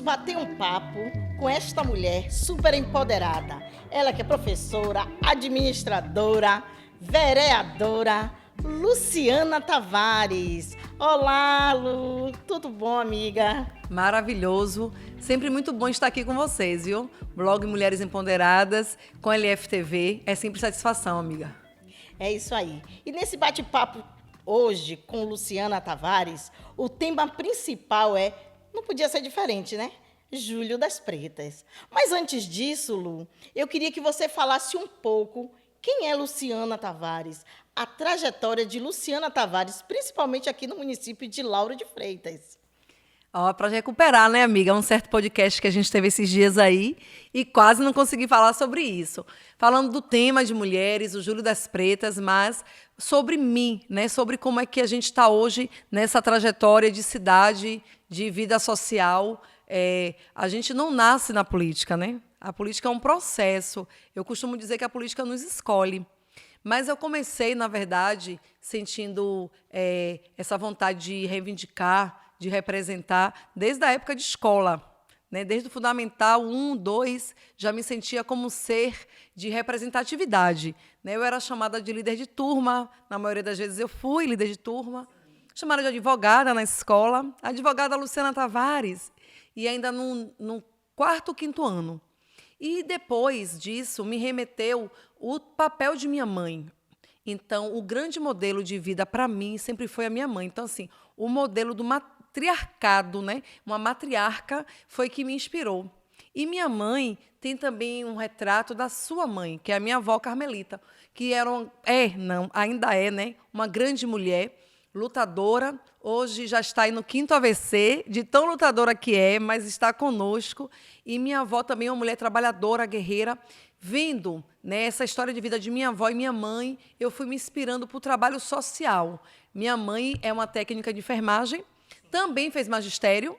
bater um papo com esta mulher super empoderada. Ela que é professora, administradora, vereadora, Luciana Tavares. Olá, Lu. Tudo bom, amiga? Maravilhoso. Sempre muito bom estar aqui com vocês, viu? Blog Mulheres Empoderadas, com a LFTV. É sempre satisfação, amiga. É isso aí. E nesse bate-papo hoje com Luciana Tavares, o tema principal não podia ser diferente, né? Júlio das Pretas. Mas antes disso, Lu, eu queria que você falasse um pouco quem é Luciana Tavares, a trajetória de Luciana Tavares, principalmente aqui no município de Lauro de Freitas. Para recuperar, né, amiga? Um certo podcast que a gente teve esses dias aí e quase não consegui falar sobre isso. Falando do tema de mulheres, o Júlio das Pretas, mas sobre mim, né? Sobre como é que a gente está hoje nessa trajetória de cidade, de vida social. A gente não nasce na política, né? A política é um processo. Eu costumo dizer que a política nos escolhe. Mas eu comecei, na verdade, sentindo essa vontade de reivindicar, de representar, desde a época de escola, né? Desde o Fundamental 1, 2, já me sentia como um ser de representatividade, né? Eu era chamada de líder de turma, na maioria das vezes eu fui líder de turma, chamada de advogada na escola, a advogada Luciana Tavares, e ainda no quarto, quinto ano. E depois disso, me remeteu o papel de minha mãe. Então, o grande modelo de vida para mim sempre foi a minha mãe. Então, assim, o modelo do matriarcado, né? Uma matriarca foi que me inspirou. E minha mãe tem também um retrato da sua mãe, que é a minha avó Carmelita, que ainda é, né? Uma grande mulher, lutadora. Hoje já está aí no 5º AVC, de tão lutadora que é, mas está conosco. E minha avó também é uma mulher trabalhadora, guerreira. Vendo, né, essa história de vida de minha avó e minha mãe, eu fui me inspirando para o trabalho social. Minha mãe é uma técnica de enfermagem, também fez magistério,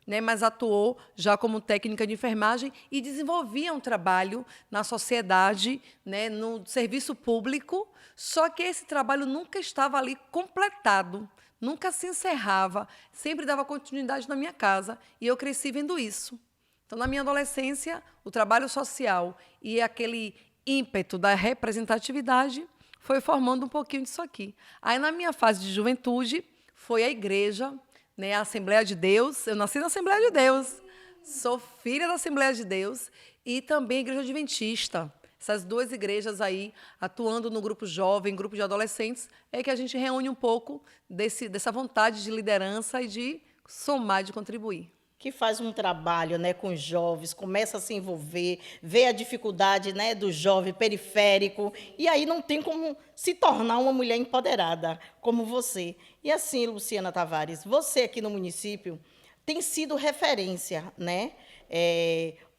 né, mas atuou já como técnica de enfermagem e desenvolvia um trabalho na sociedade, né, no serviço público, só que esse trabalho nunca estava ali completado, nunca se encerrava, sempre dava continuidade na minha casa, e eu cresci vendo isso. Então, na minha adolescência, o trabalho social e aquele ímpeto da representatividade foi formando um pouquinho disso aqui. Aí, na minha fase de juventude, foi a igreja, né, a Assembleia de Deus. Eu nasci na Assembleia de Deus, sou filha da Assembleia de Deus e também a Igreja Adventista. Essas duas igrejas aí, atuando no grupo jovem, grupo de adolescentes, é que a gente reúne um pouco dessa vontade de liderança e de somar, de contribuir. Que faz um trabalho, né, com jovens, começa a se envolver, vê a dificuldade, né, do jovem periférico, e aí não tem como se tornar uma mulher empoderada como você. E assim, Luciana Tavares, você aqui no município tem sido referência, né,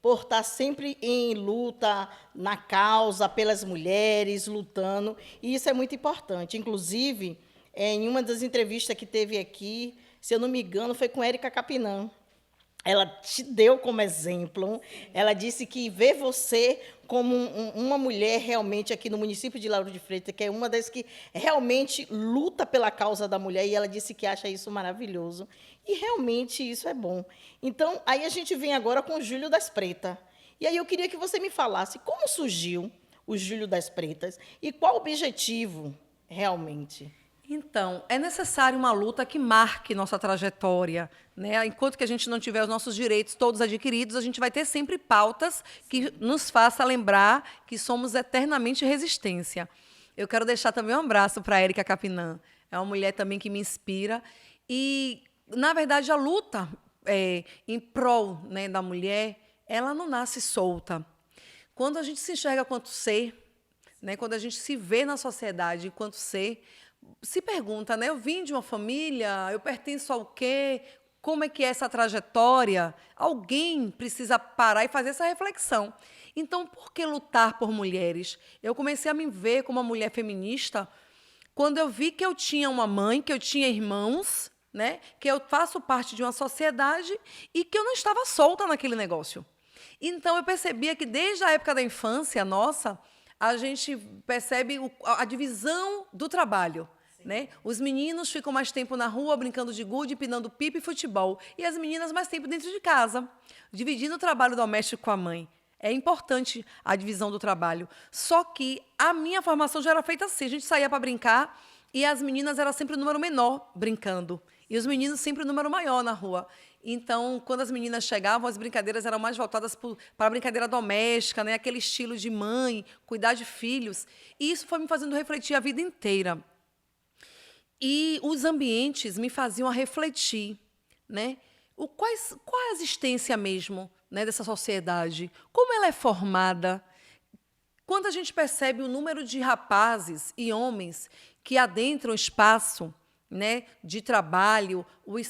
por estar sempre em luta, na causa pelas mulheres, lutando, e isso é muito importante. Inclusive, em uma das entrevistas que teve aqui, se eu não me engano, foi com Érica Capinã. Ela te deu como exemplo, ela disse que vê você como uma mulher realmente aqui no município de Lauro de Freitas, que é uma das que realmente luta pela causa da mulher, e ela disse que acha isso maravilhoso. E realmente isso é bom. Então, aí a gente vem agora com o Júlio das Pretas. E aí eu queria que você me falasse como surgiu o Júlio das Pretas e qual o objetivo realmente. Então, é necessário uma luta que marque nossa trajetória, né? Enquanto que a gente não tiver os nossos direitos todos adquiridos, a gente vai ter sempre pautas que nos façam lembrar que somos eternamente resistência. Eu quero deixar também um abraço para a Érica Capinã. É uma mulher também que me inspira. E, na verdade, a luta em prol, né, da mulher, ela não nasce solta. Quando a gente se enxerga quanto ser, né, quando a gente se vê na sociedade enquanto ser, se pergunta, né? Eu vim de uma família, eu pertenço ao quê? Como é que é essa trajetória? Alguém precisa parar e fazer essa reflexão. Então, por que lutar por mulheres? Eu comecei a me ver como uma mulher feminista quando eu vi que eu tinha uma mãe, que eu tinha irmãos, né? Que eu faço parte de uma sociedade e que eu não estava solta naquele negócio. Então, eu percebia que desde a época da infância nossa, a gente percebe a divisão do trabalho. né? Os meninos ficam mais tempo na rua, brincando de gude, empinando pipa e futebol. E as meninas mais tempo dentro de casa, dividindo o trabalho doméstico com a mãe. É importante a divisão do trabalho. Só que a minha formação já era feita assim. A gente saía para brincar e as meninas eram sempre o número menor brincando. E os meninos sempre o número maior na rua. Então, quando as meninas chegavam, as brincadeiras eram mais voltadas para a brincadeira doméstica, né? Aquele estilo de mãe, cuidar de filhos. E isso foi me fazendo refletir a vida inteira. E os ambientes me faziam a refletir, né? Qual é a existência mesmo, né, dessa sociedade? Como ela é formada? Quando a gente percebe o número de rapazes e homens que adentram o espaço, né, de trabalho,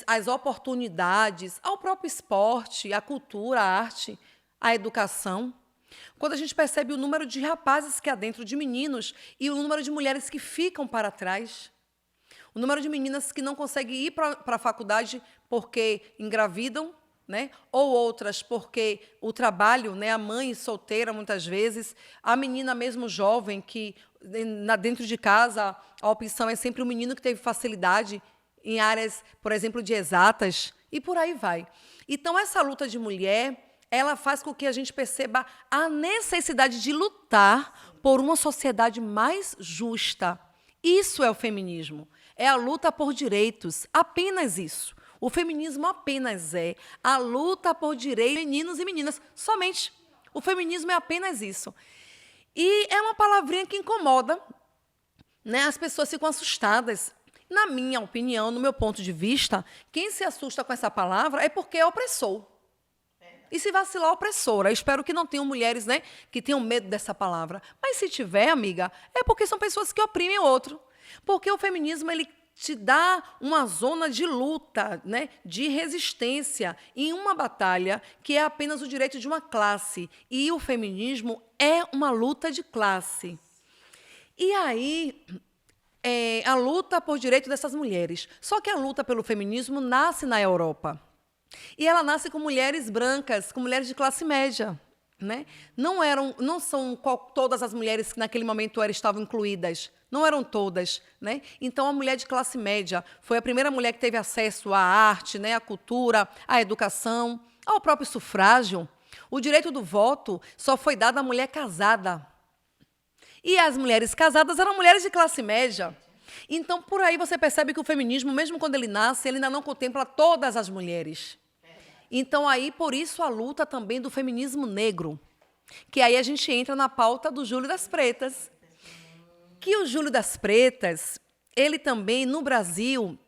as oportunidades, ao próprio esporte, a cultura, a arte, a educação. Quando a gente percebe o número de rapazes que adentram, de meninos, e o número de mulheres que ficam para trás. O número de meninas que não conseguem ir para a faculdade porque engravidam, né? Ou outras porque o trabalho, né? A mãe solteira, muitas vezes, a menina mesmo jovem, que dentro de casa a opção é sempre o menino que teve facilidade em áreas, por exemplo, de exatas, e por aí vai. Então, essa luta de mulher, ela faz com que a gente perceba a necessidade de lutar por uma sociedade mais justa. Isso é o feminismo. É a luta por direitos, apenas isso. O feminismo apenas é a luta por direitos de meninos e meninas, somente. O feminismo é apenas isso. E é uma palavrinha que incomoda, né? As pessoas ficam assustadas. Na minha opinião, no meu ponto de vista, quem se assusta com essa palavra é porque é opressor. E se vacilar, opressora. Eu espero que não tenham mulheres, né, que tenham medo dessa palavra. Mas se tiver, amiga, é porque são pessoas que oprimem o outro. Porque o feminismo, ele te dá uma zona de luta, né, de resistência em uma batalha que é apenas o direito de uma classe. E o feminismo é uma luta de classe. E aí, a luta por direito dessas mulheres. Só que a luta pelo feminismo nasce na Europa. E ela nasce com mulheres brancas, com mulheres de classe média, né? Não são todas as mulheres que naquele momento estavam incluídas. Não eram todas, né? Então, a mulher de classe média foi a primeira mulher que teve acesso à arte, né, à cultura, à educação, ao próprio sufrágio. O direito do voto só foi dado à mulher casada. E as mulheres casadas eram mulheres de classe média. Então, por aí você percebe que o feminismo, mesmo quando ele nasce, ele ainda não contempla todas as mulheres. Então, aí, por isso, a luta também do feminismo negro, que aí a gente entra na pauta do Júlio das Pretas. Que o Júlio das Pretas, ele também, no Brasil,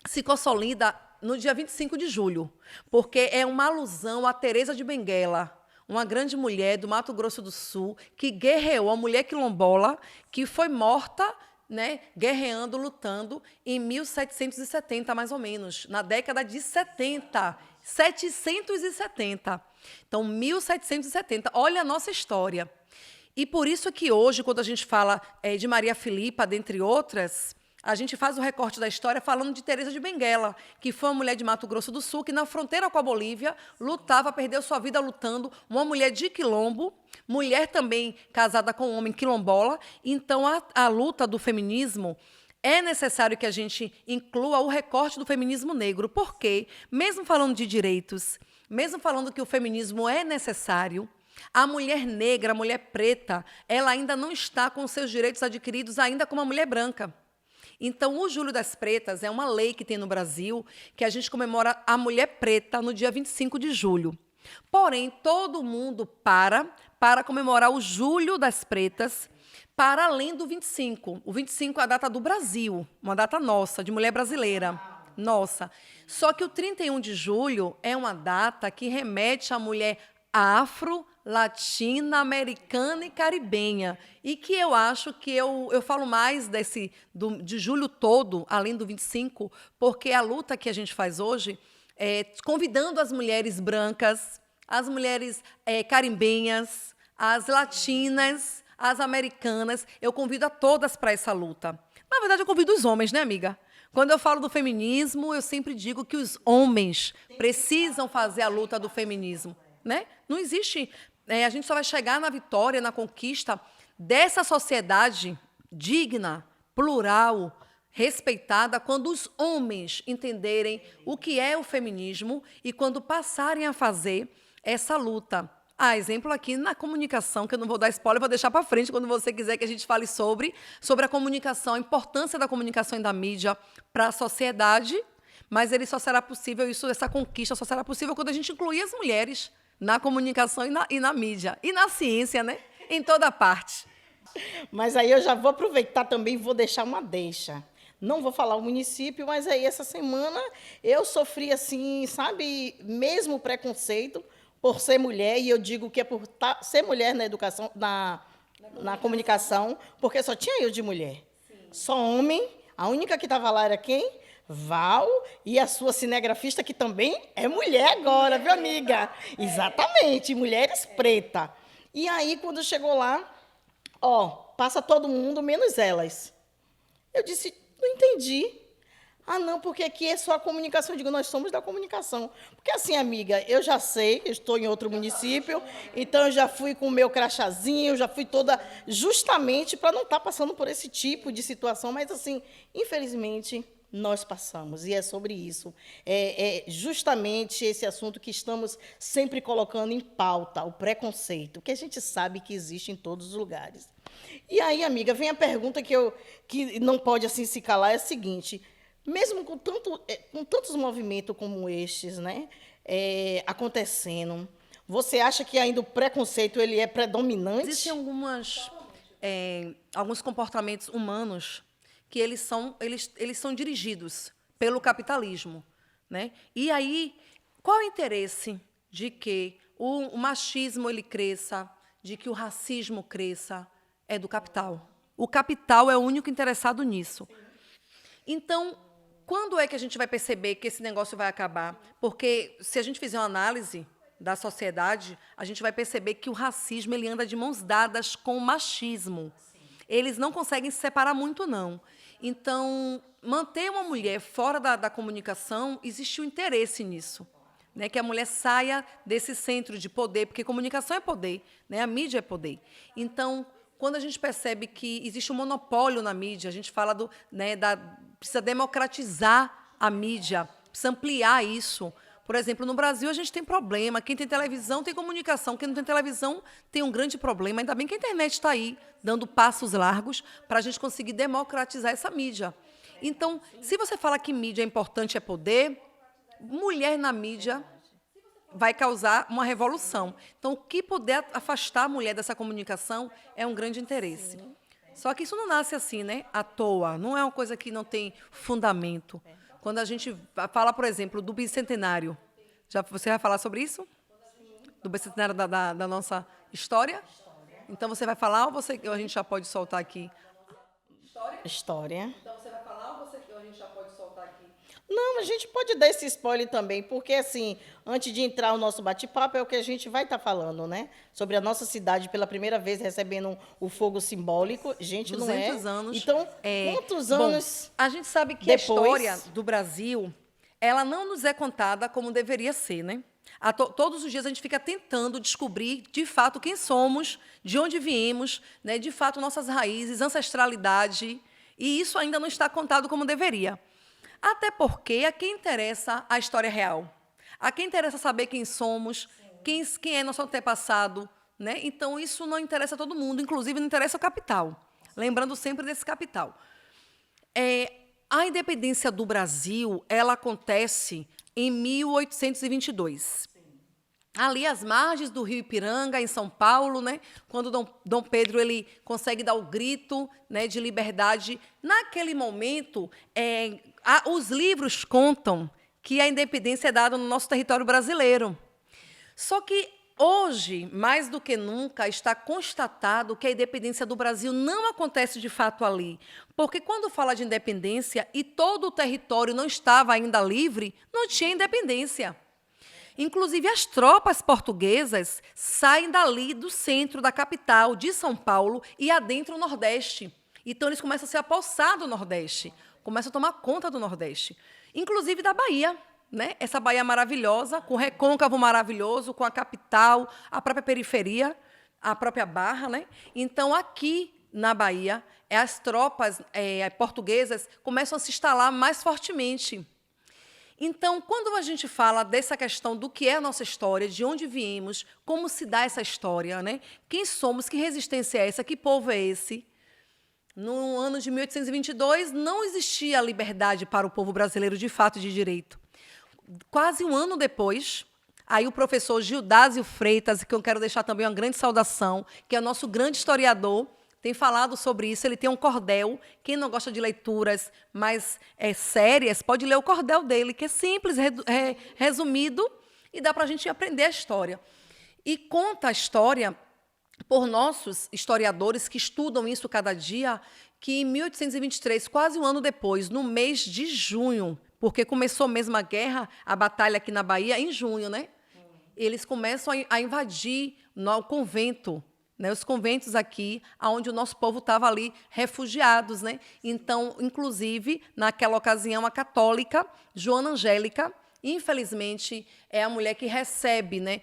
se consolida no dia 25 de julho, porque é uma alusão a Teresa de Benguela, uma grande mulher do Mato Grosso do Sul, que guerreou, a mulher quilombola, que foi morta, né, guerreando, lutando, em 1770, mais ou menos, na década de 70. 770. Então, 1770. Olha a nossa história. E por isso que hoje, quando a gente fala de Maria Filipa, dentre outras, a gente faz o recorte da história falando de Teresa de Benguela, que foi uma mulher de Mato Grosso do Sul, que na fronteira com a Bolívia lutava, perdeu sua vida lutando, uma mulher de quilombo, mulher também casada com um homem quilombola. Então, a luta do feminismo, é necessário que a gente inclua o recorte do feminismo negro, porque, mesmo falando de direitos, mesmo falando que o feminismo é necessário, a mulher negra, a mulher preta, ela ainda não está com seus direitos adquiridos ainda como a mulher branca. Então, o Júlio das Pretas é uma lei que tem no Brasil, que a gente comemora a mulher preta no dia 25 de julho. Porém, todo mundo para comemorar o Júlio das Pretas, para além do 25. O 25 é a data do Brasil, uma data nossa, de mulher brasileira. Nossa. Só que o 31 de julho é uma data que remete à mulher afro, latina, americana e caribenha. E que eu acho que eu falo mais de julho todo, além do 25, porque a luta que a gente faz hoje é convidando as mulheres brancas, as mulheres carimbenhas, as latinas, as americanas, eu convido a todas para essa luta. Na verdade, eu convido os homens, né, amiga? Quando eu falo do feminismo, eu sempre digo que os homens precisam fazer a luta do feminismo, né? Não existe... a gente só vai chegar na vitória, na conquista dessa sociedade digna, plural, respeitada quando os homens entenderem o que é o feminismo e quando passarem a fazer essa luta. Exemplo aqui na comunicação, que eu não vou dar spoiler, vou deixar para frente quando você quiser que a gente fale sobre a comunicação, a importância da comunicação e da mídia para a sociedade, mas ele só será possível, essa conquista só será possível quando a gente incluir as mulheres na comunicação e na mídia, e na ciência, né? Em toda parte. Mas aí eu já vou aproveitar também e vou deixar uma deixa. Não vou falar o município, mas aí essa semana eu sofri assim, sabe, mesmo preconceito por ser mulher, e eu digo que é por ser mulher na educação, na comunicação, porque só tinha eu de mulher. Sim. Só homem, a única que estava lá era quem? Val, e a sua cinegrafista, que também é mulher agora, viu, amiga? Exatamente, mulheres preta. E aí, quando chegou lá, passa todo mundo, menos elas. Eu disse, não entendi. Não, porque aqui é só a comunicação. Eu digo, nós somos da comunicação. Porque assim, amiga, eu já sei, eu estou em outro município, então eu já fui com o meu crachazinho, já fui toda justamente para não estar passando por esse tipo de situação, mas assim, infelizmente, nós passamos, e é sobre isso. É justamente esse assunto que estamos sempre colocando em pauta, o preconceito, que a gente sabe que existe em todos os lugares. E aí, amiga, vem a pergunta que não pode assim se calar, é a seguinte: mesmo com tantos movimentos como estes, né, acontecendo, você acha que ainda o preconceito ele é predominante? Existem alguns comportamentos humanos que eles são dirigidos pelo capitalismo, né? E aí, qual é o interesse de que o machismo ele cresça, de que o racismo cresça? É do capital. O capital é o único interessado nisso. Então, quando é que a gente vai perceber que esse negócio vai acabar? Porque se a gente fizer uma análise da sociedade, a gente vai perceber que o racismo ele anda de mãos dadas com o machismo. Eles não conseguem se separar muito, não. Então, manter uma mulher fora da comunicação, existe um interesse nisso, né? Que a mulher saia desse centro de poder, porque comunicação é poder, né? A mídia é poder. Então, quando a gente percebe que existe um monopólio na mídia, a gente fala precisa democratizar a mídia, precisa ampliar isso. Por exemplo, no Brasil a gente tem problema. Quem tem televisão tem comunicação. Quem não tem televisão tem um grande problema. Ainda bem que a internet está aí, dando passos largos para a gente conseguir democratizar essa mídia. Então, se você fala que mídia é importante, é poder, mulher na mídia vai causar uma revolução. Então, o que puder afastar a mulher dessa comunicação é um grande interesse. Só que isso não nasce assim, né? À toa. Não é uma coisa que não tem fundamento. Quando a gente fala, por exemplo, do bicentenário, você vai falar sobre isso? Do bicentenário da nossa história? Então, você vai falar ou a gente já pode soltar aqui? História. Então, você vai falar ou a gente já pode soltar aqui? Não, a gente pode dar esse spoiler também, porque, assim, antes de entrar o nosso bate-papo, é o que a gente vai estar falando, né? Sobre a nossa cidade, pela primeira vez, recebendo o fogo simbólico. Gente, não é? 200 anos. Então, quantos anos a gente sabe que depois... a história do Brasil, ela não nos é contada como deveria ser, né? Todos os dias a gente fica tentando descobrir, de fato, quem somos, de onde viemos, né? De fato, nossas raízes, ancestralidade, e isso ainda não está contado como deveria. Até porque a quem interessa a história real? A quem interessa saber quem somos, quem é nosso antepassado, né? Então, isso não interessa a todo mundo, inclusive não interessa o capital. Lembrando sempre desse capital. A independência do Brasil, ela acontece em 1822. Ali, às margens do rio Ipiranga, em São Paulo, né, quando Dom Pedro ele consegue dar o grito, né, de liberdade. Naquele momento, os livros contam que a independência é dada no nosso território brasileiro. Só que hoje, mais do que nunca, está constatado que a independência do Brasil não acontece de fato ali. Porque quando fala de independência e todo o território não estava ainda livre, não tinha independência. Inclusive, as tropas portuguesas saem dali do centro da capital, de São Paulo, e adentram o Nordeste. Então, eles começam a se apossar do Nordeste, começam a tomar conta do Nordeste, inclusive da Bahia, né? Essa Bahia maravilhosa, com o recôncavo maravilhoso, com a capital, a própria periferia, a própria Barra, né? Então, aqui, na Bahia, as tropas portuguesas começam a se instalar mais fortemente. Então, quando a gente fala dessa questão do que é a nossa história, de onde viemos, como se dá essa história, né? Quem somos, que resistência é essa, que povo é esse? No ano de 1822, não existia liberdade para o povo brasileiro de fato e de direito. Quase um ano depois, aí o professor Gildásio Freitas, que eu quero deixar também uma grande saudação, que é o nosso grande historiador, tem falado sobre isso. Ele tem um cordel. Quem não gosta de leituras mais sérias, pode ler o cordel dele, que é simples, resumido, e dá para a gente aprender a história. E conta a história, por nossos historiadores que estudam isso cada dia, que em 1823, quase um ano depois, no mês de junho, porque começou mesmo a guerra, a batalha aqui na Bahia, em junho, né? Eles começam a invadir o convento, né, os conventos aqui, onde o nosso povo estava ali refugiados, né? Então, inclusive, naquela ocasião, a católica Joana Angélica, infelizmente, é a mulher que recebe, né,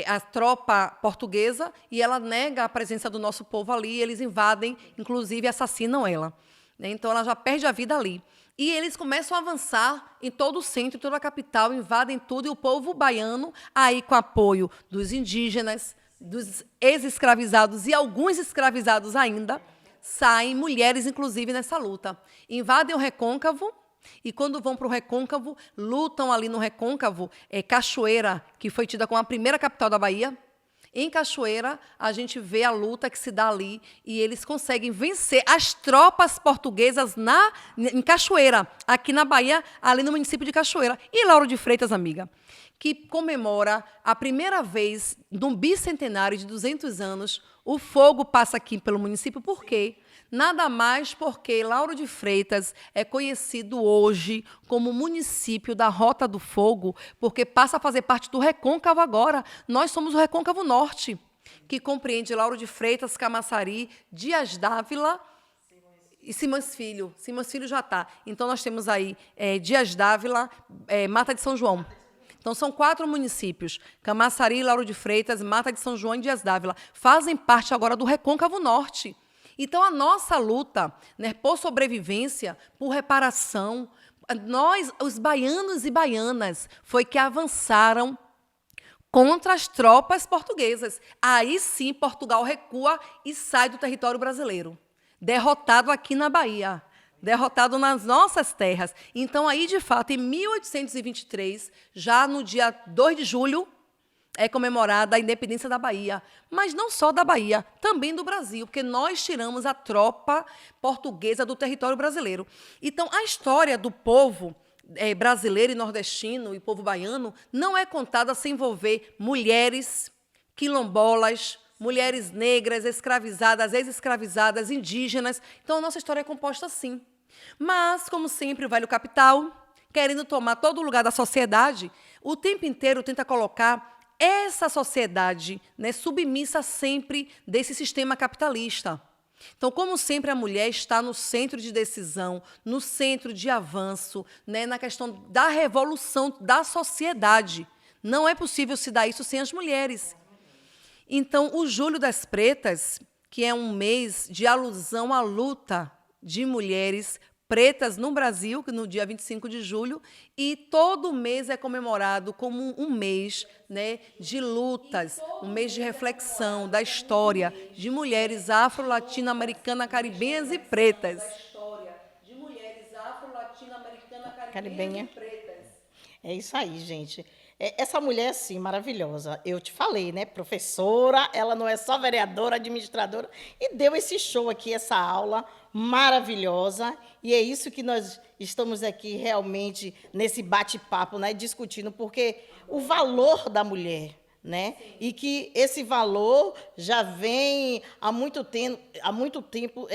a tropa portuguesa, e ela nega a presença do nosso povo ali, e eles invadem, inclusive assassinam ela. Né? Então, ela já perde a vida ali. E eles começam a avançar em todo o centro, em toda a capital, invadem tudo, e o povo baiano, aí com apoio dos indígenas, dos ex-escravizados e alguns escravizados ainda, saem mulheres, inclusive, nessa luta. Invadem o Recôncavo, e quando vão para o Recôncavo, lutam ali no Recôncavo, Cachoeira, que foi tida como a primeira capital da Bahia. Em Cachoeira, a gente vê a luta que se dá ali, e eles conseguem vencer as tropas portuguesas em Cachoeira, aqui na Bahia, ali no município de Cachoeira. E Lauro de Freitas, amiga, que comemora a primeira vez, num bicentenário de 200 anos, o fogo passa aqui pelo município. Por quê? Nada mais porque Lauro de Freitas é conhecido hoje como município da Rota do Fogo, porque passa a fazer parte do Recôncavo agora. Nós somos o Recôncavo Norte, que compreende Lauro de Freitas, Camaçari, Dias Dávila e Simões Filho. Simões Filho já está. Então, nós temos aí Dias Dávila, Mata de São João. Então, são 4 municípios, Camaçari, Lauro de Freitas, Mata de São João e Dias Dávila, fazem parte agora do Recôncavo Norte. Então, a nossa luta, né, por sobrevivência, por reparação, nós, os baianos e baianas, foi que avançaram contra as tropas portuguesas. Aí sim, Portugal recua e sai do território brasileiro, derrotado aqui na Bahia, derrotado nas nossas terras. Então, aí, de fato, em 1823, já no dia 2 de julho, é comemorada a independência da Bahia, mas não só da Bahia, também do Brasil, porque nós tiramos a tropa portuguesa do território brasileiro. Então, a história do povo brasileiro e nordestino e povo baiano não é contada sem envolver mulheres, quilombolas, mulheres negras, escravizadas, ex-escravizadas, indígenas. Então, a nossa história é composta assim. Mas, como sempre, o velho capital, querendo tomar todo o lugar da sociedade, o tempo inteiro tenta colocar essa sociedade, né, submissa sempre desse sistema capitalista. Então, como sempre, a mulher está no centro de decisão, no centro de avanço, né, na questão da revolução da sociedade. Não é possível se dar isso sem as mulheres. Então, o Julho das Pretas, que é um mês de alusão à luta de mulheres pretas no Brasil, no dia 25 de julho, e todo mês é comemorado como um mês, né, de lutas, um mês de reflexão da história de mulheres afro-latino-americanas, caribenhas e pretas. Caribenha. É isso aí, gente. Essa mulher, sim, maravilhosa. Eu te falei, né? Professora, ela não é só vereadora, administradora, e deu esse show aqui, essa aula maravilhosa. E é isso que nós estamos aqui realmente nesse bate-papo, né? Discutindo, porque o valor da mulher, né? E que esse valor já vem há muito tempo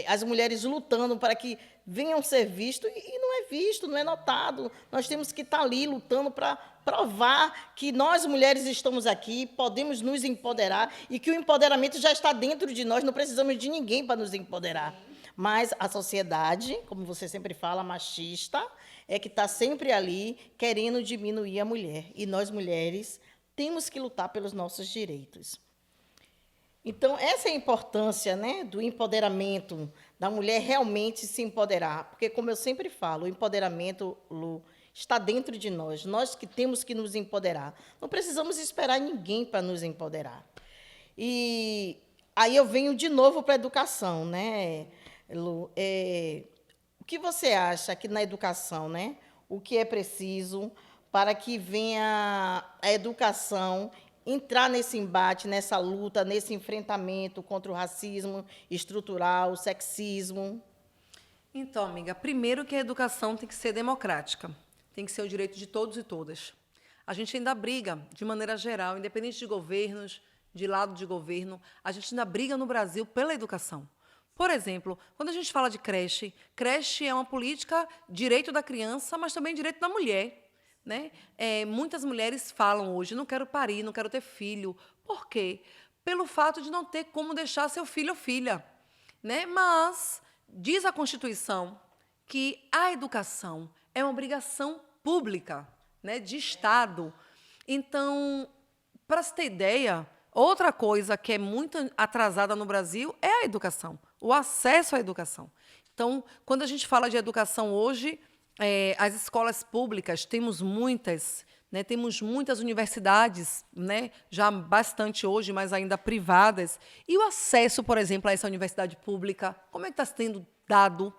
as mulheres lutando para que venham ser vistos, e não é visto, não é notado. Nós temos que estar ali lutando para provar que nós, mulheres, estamos aqui, podemos nos empoderar, e que o empoderamento já está dentro de nós, não precisamos de ninguém para nos empoderar. Mas a sociedade, como você sempre fala, machista, é que está sempre ali querendo diminuir a mulher. E nós, mulheres, temos que lutar pelos nossos direitos. Então, essa é a importância, né, do empoderamento, da mulher realmente se empoderar. Porque, como eu sempre falo, o empoderamento, Lu, está dentro de nós. Nós que temos que nos empoderar. Não precisamos esperar ninguém para nos empoderar. E aí eu venho de novo para a educação, né, Lu? O que você acha que na educação, né, o que é preciso para que venha a educação entrar nesse embate, nessa luta, nesse enfrentamento contra o racismo estrutural, o sexismo? Então, amiga, primeiro que a educação tem que ser democrática, tem que ser o direito de todos e todas. A gente ainda briga, de maneira geral, independente de governos, de lado de governo, a gente ainda briga no Brasil pela educação. Por exemplo, quando a gente fala de creche, creche é uma política direito da criança, mas também direito da mulher. Né? Muitas mulheres falam hoje, não quero parir, não quero ter filho. Por quê? Pelo fato de não ter como deixar seu filho ou filha. Né? Mas diz a Constituição que a educação é uma obrigação pública, né, de Estado. Então, para se ter ideia, outra coisa que é muito atrasada no Brasil é a educação, o acesso à educação. Então, quando a gente fala de educação hoje, as escolas públicas, temos muitas universidades, né, já bastante hoje, mas ainda privadas. E o acesso, por exemplo, a essa universidade pública, como é que está sendo dado?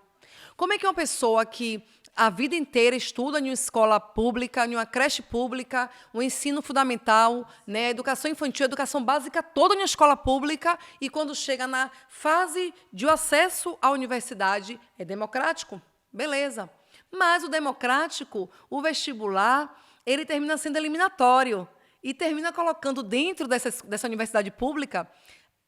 Como é que uma pessoa que a vida inteira estuda em uma escola pública, em uma creche pública, o ensino fundamental, né, a educação infantil, a educação básica, toda em uma escola pública, e quando chega na fase de acesso à universidade, é democrático? Beleza. Mas o democrático, o vestibular, ele termina sendo eliminatório e termina colocando dentro dessa universidade pública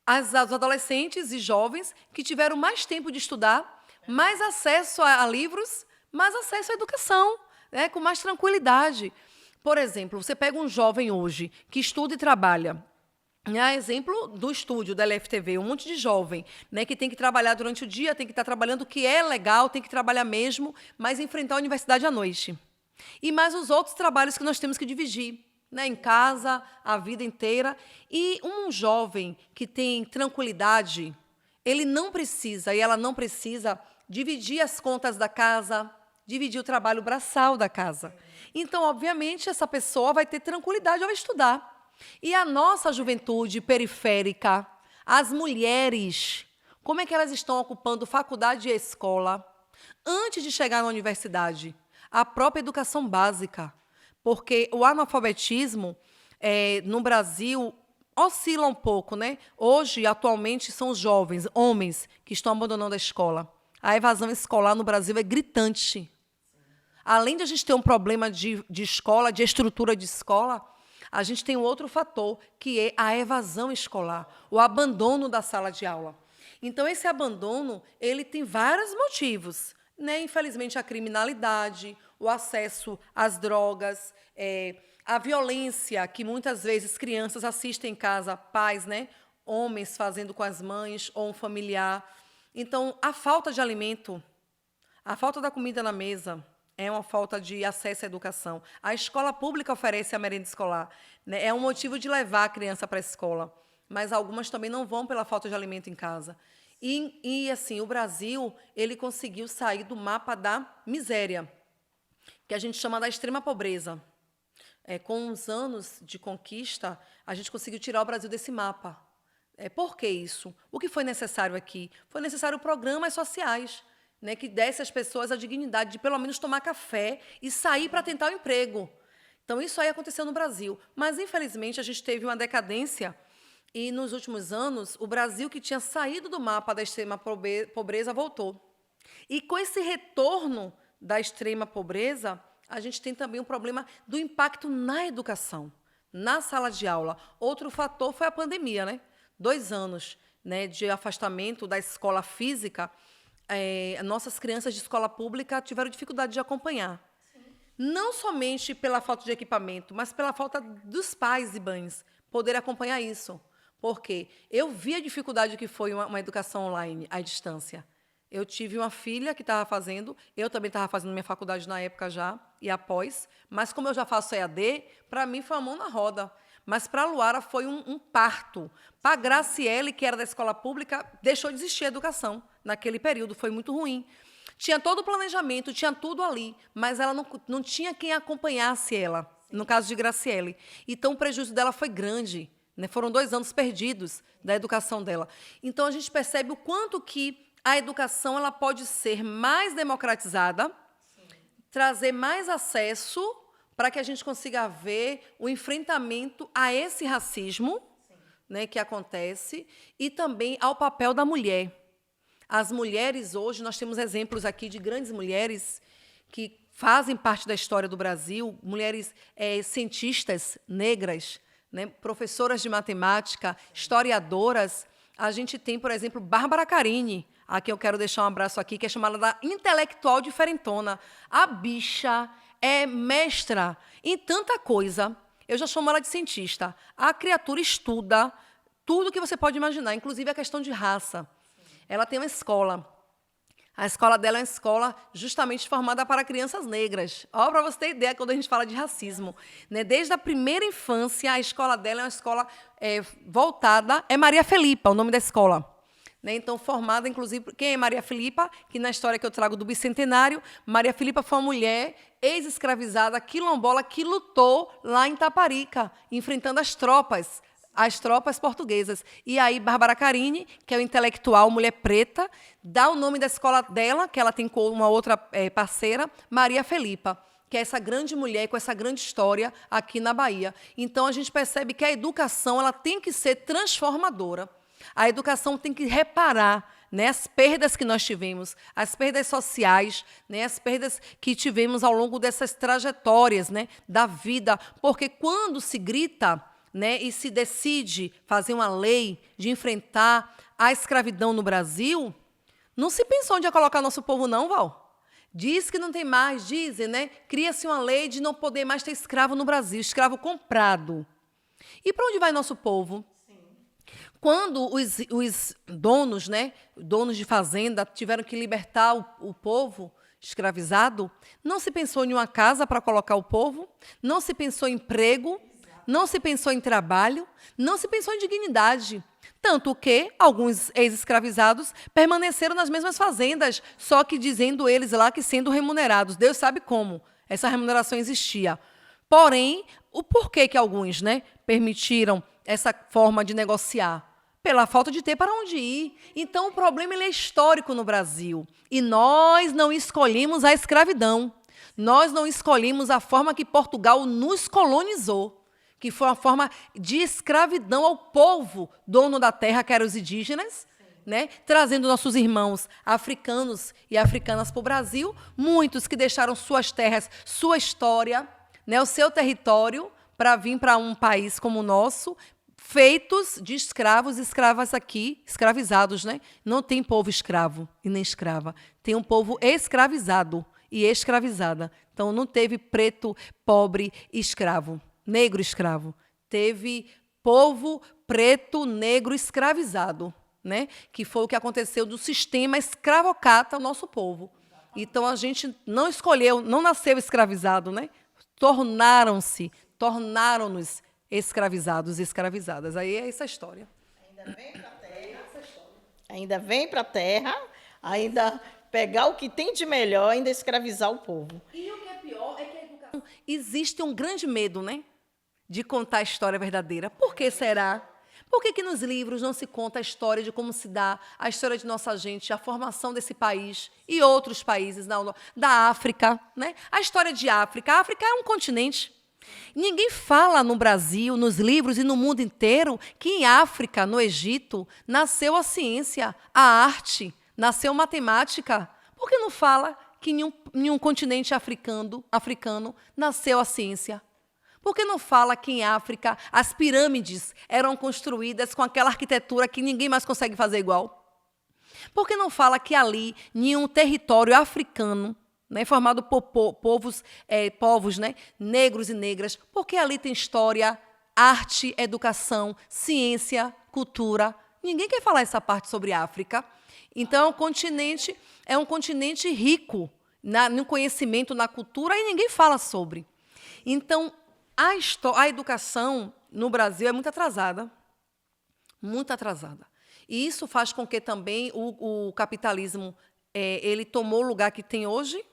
os adolescentes e jovens que tiveram mais tempo de estudar, mais acesso a livros, mais acesso à educação, né, com mais tranquilidade. Por exemplo, você pega um jovem hoje que estuda e trabalha. Exemplo do estúdio da LFTV, um monte de jovem, né, que tem que trabalhar durante o dia, tem que estar trabalhando, o que é legal, tem que trabalhar mesmo, mas enfrentar a universidade à noite. E mais os outros trabalhos que nós temos que dividir, né, em casa, a vida inteira. E um jovem que tem tranquilidade, ele não precisa, e ela não precisa, dividir as contas da casa, dividir o trabalho braçal da casa. Então, obviamente, essa pessoa vai ter tranquilidade ao estudar. E a nossa juventude periférica, as mulheres, como é que elas estão ocupando faculdade e escola? Antes de chegar na universidade, a própria educação básica. Porque o analfabetismo no Brasil oscila um pouco, né? Hoje, atualmente, são os jovens, homens, que estão abandonando a escola. A evasão escolar no Brasil é gritante. Além de a gente ter um problema de escola, de estrutura de escola, a gente tem um outro fator, que é a evasão escolar, o abandono da sala de aula. Então, esse abandono, ele tem vários motivos, né? Infelizmente, a criminalidade, o acesso às drogas, a violência que muitas vezes crianças assistem em casa, pais, né, homens fazendo com as mães ou um familiar. Então, a falta de alimento, a falta da comida na mesa, é uma falta de acesso à educação. A escola pública oferece a merenda escolar, né? É um motivo de levar a criança para a escola, mas algumas também não vão pela falta de alimento em casa. Assim, o Brasil, ele conseguiu sair do mapa da miséria, que a gente chama da extrema pobreza. Com uns anos de conquista, a gente conseguiu tirar o Brasil desse mapa. Por que isso? O que foi necessário aqui? Foi necessário programas sociais, né, que desse às pessoas a dignidade de, pelo menos, tomar café e sair para tentar o emprego. Então, isso aí aconteceu no Brasil. Mas, infelizmente, a gente teve uma decadência e, nos últimos anos, o Brasil, que tinha saído do mapa da extrema pobreza, voltou. E, com esse retorno da extrema pobreza, a gente tem também um problema do impacto na educação, na sala de aula. Outro fator foi a pandemia, né? 2 anos, né, de afastamento da escola física. Nossas crianças de escola pública tiveram dificuldade de acompanhar. Sim. Não somente pela falta de equipamento, mas pela falta dos pais e mães poderem acompanhar isso. Porque eu vi a dificuldade que foi uma educação online, à distância. Eu tive uma filha que estava fazendo, eu também estava fazendo minha faculdade na época já, e após, mas como eu já faço EAD, para mim foi uma mão na roda. Mas para a Luara foi um parto. Para a Graciele, que era da escola pública, deixou de existir a educação naquele período, foi muito ruim. Tinha todo o planejamento, tinha tudo ali, mas ela não tinha quem acompanhasse ela, no caso de Graciele. Então, o prejuízo dela foi grande, né? Foram 2 anos perdidos da educação dela. Então, a gente percebe o quanto que a educação ela pode ser mais democratizada, trazer mais acesso para que a gente consiga ver o enfrentamento a esse racismo, né, que acontece, e também ao papel da mulher. As mulheres hoje, nós temos exemplos aqui de grandes mulheres que fazem parte da história do Brasil, mulheres cientistas negras, né, professoras de matemática, historiadoras. A gente tem, por exemplo, Bárbara Carini, a quem eu quero deixar um abraço aqui, que é chamada da intelectual diferentona. A bicha é mestra em tanta coisa. Eu já chamo ela de cientista. A criatura estuda tudo que você pode imaginar, inclusive a questão de raça. Ela tem uma escola. A escola dela é uma escola justamente formada para crianças negras. Ó, para você ter ideia, quando a gente fala de racismo, né? Desde a primeira infância, a escola dela é uma escola voltada... É Maria Felipa, o nome da escola. Né? Então, formada, inclusive... Quem é Maria Felipa? Que na história que eu trago do Bicentenário, Maria Felipa foi uma mulher ex-escravizada, quilombola, que lutou lá em Taparica, enfrentando as tropas portuguesas. E aí, Bárbara Carini, que é uma intelectual, mulher preta, dá o nome da escola dela, que ela tem com uma outra parceira, Maria Felipa, que é essa grande mulher com essa grande história aqui na Bahia. Então, a gente percebe que a educação ela tem que ser transformadora. A educação tem que reparar, né, as perdas que nós tivemos, as perdas sociais, né, as perdas que tivemos ao longo dessas trajetórias, né, da vida. Porque quando se grita, né, e se decide fazer uma lei de enfrentar a escravidão no Brasil, não se pensou onde ia colocar nosso povo, não, Val. Diz que não tem mais, dizem, né? Cria-se uma lei de não poder mais ter escravo no Brasil, escravo comprado. E para onde vai nosso povo? Sim. Quando os donos, né, donos de fazenda, tiveram que libertar o povo escravizado, não se pensou em uma casa para colocar o povo, não se pensou em emprego, não se pensou em trabalho, não se pensou em dignidade. Tanto que alguns ex-escravizados permaneceram nas mesmas fazendas, só que dizendo eles lá que sendo remunerados. Deus sabe como essa remuneração existia. Porém, o porquê que alguns, né, permitiram essa forma de negociar? Pela falta de ter para onde ir. Então, o problema ele é histórico no Brasil. E nós não escolhemos a escravidão. Nós não escolhemos a forma que Portugal nos colonizou, que foi uma forma de escravidão ao povo dono da terra, que eram os indígenas, né? Trazendo nossos irmãos africanos e africanas para o Brasil, muitos que deixaram suas terras, sua história, né? O seu território, para vir para um país como o nosso, feitos de escravos e escravas aqui, escravizados. Né? Não tem povo escravo e nem escrava, tem um povo escravizado e escravizada. Então, não teve preto, pobre, escravo. Negro escravo. Teve povo preto, negro escravizado, né? Que foi o que aconteceu do sistema escravocrata ao nosso povo. Então, a gente não escolheu, não nasceu escravizado, né? Tornaram-nos escravizados e escravizadas. Aí é essa história. Ainda vem para a terra, ainda vem para a terra, ainda pegar o que tem de melhor, ainda escravizar o povo. E o que é pior é que a educação... Existe um grande medo, né? De contar a história verdadeira. Por que será? Por que nos livros não se conta a história de como se dá a história de nossa gente, a formação desse país e outros países da África, né? A história de África. A África é um continente. Ninguém fala no Brasil, nos livros e no mundo inteiro que em África, no Egito, nasceu a ciência, a arte, nasceu matemática. Por que não fala que em um continente africano nasceu a ciência? Por que não fala que em África as pirâmides eram construídas com aquela arquitetura que ninguém mais consegue fazer igual? Por que não fala que ali, em um território africano, né, formado por povos, né, negros e negras, porque ali tem história, arte, educação, ciência, cultura? Ninguém quer falar essa parte sobre a África. Então, é um continente rico no conhecimento, na cultura, e ninguém fala sobre. Então, a educação, no Brasil, é muito atrasada. Muito atrasada. E isso faz com que também o capitalismo ele tomou o lugar que tem hoje.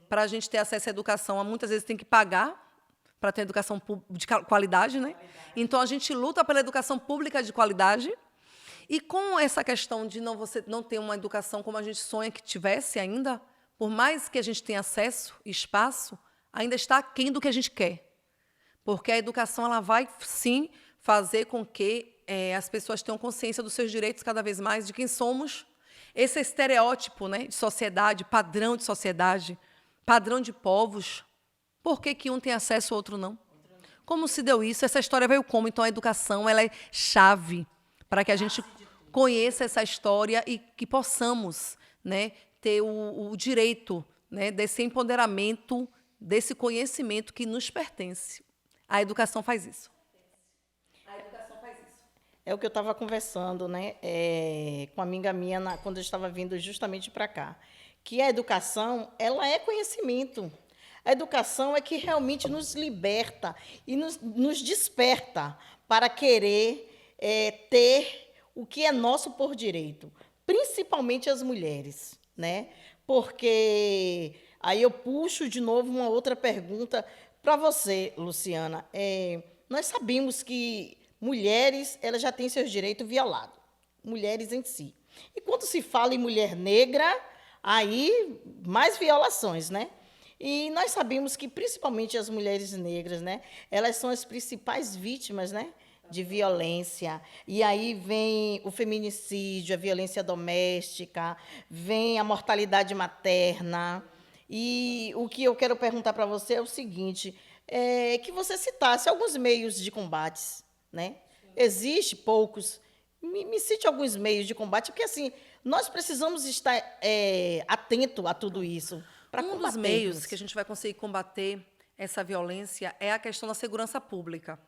Para a gente ter acesso à educação, muitas vezes tem que pagar para ter educação de qualidade, né? Então, a gente luta pela educação pública de qualidade. E com essa questão de você não ter uma educação como a gente sonha que tivesse ainda, por mais que a gente tenha acesso e espaço, ainda está aquém do que a gente quer. Porque a educação ela vai, sim, fazer com que as pessoas tenham consciência dos seus direitos cada vez mais, de quem somos. Esse estereótipo, né, de sociedade, padrão de sociedade, padrão de povos. Por que que um tem acesso e o outro não? Como se deu isso? Essa história veio como? Então, a educação ela é chave para que a gente conheça essa história e que possamos, né, ter o direito, né, desse empoderamento, desse conhecimento que nos pertence. A educação faz isso. A educação faz isso. É o que eu estava conversando, né, com uma amiga minha quando eu estava vindo justamente para cá, que a educação ela é conhecimento. A educação é que realmente nos liberta e nos desperta para querer ter o que é nosso por direito, principalmente as mulheres, né? Porque aí eu puxo de novo uma outra pergunta para você, Luciana. Nós sabemos que mulheres elas já têm seus direitos violados, mulheres em si. E quando se fala em mulher negra, aí mais violações, né? E nós sabemos que, principalmente as mulheres negras, né, elas são as principais vítimas, né, de violência. E aí vem o feminicídio, a violência doméstica, vem a mortalidade materna. E o que eu quero perguntar para você é o seguinte, que você citasse alguns meios de combates, né? Existem poucos. Me cite alguns meios de combate, porque assim, nós precisamos estar atento a tudo isso. Um dos meios que a gente vai conseguir combater essa violência é a questão da segurança pública.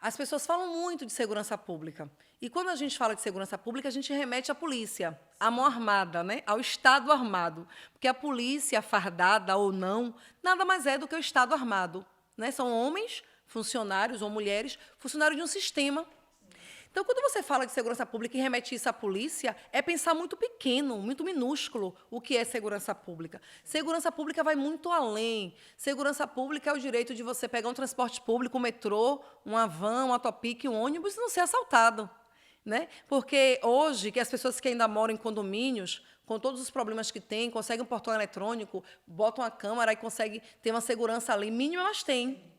As pessoas falam muito de segurança pública. E quando a gente fala de segurança pública, a gente remete à polícia, à mão armada, né? Ao Estado armado. Porque a polícia, fardada ou não, nada mais é do que o Estado armado, né? São homens, funcionários ou mulheres, funcionários de um sistema. Então, quando você fala de segurança pública e remete isso à polícia, é pensar muito pequeno, muito minúsculo o que é segurança pública. Segurança pública vai muito além. Segurança pública é o direito de você pegar um transporte público, um metrô, uma van, uma Topic, um ônibus e não ser assaltado, né? Porque hoje, que as pessoas que ainda moram em condomínios, com todos os problemas que têm, conseguem um portão eletrônico, botam a câmera e conseguem ter uma segurança ali mínima, mas tem.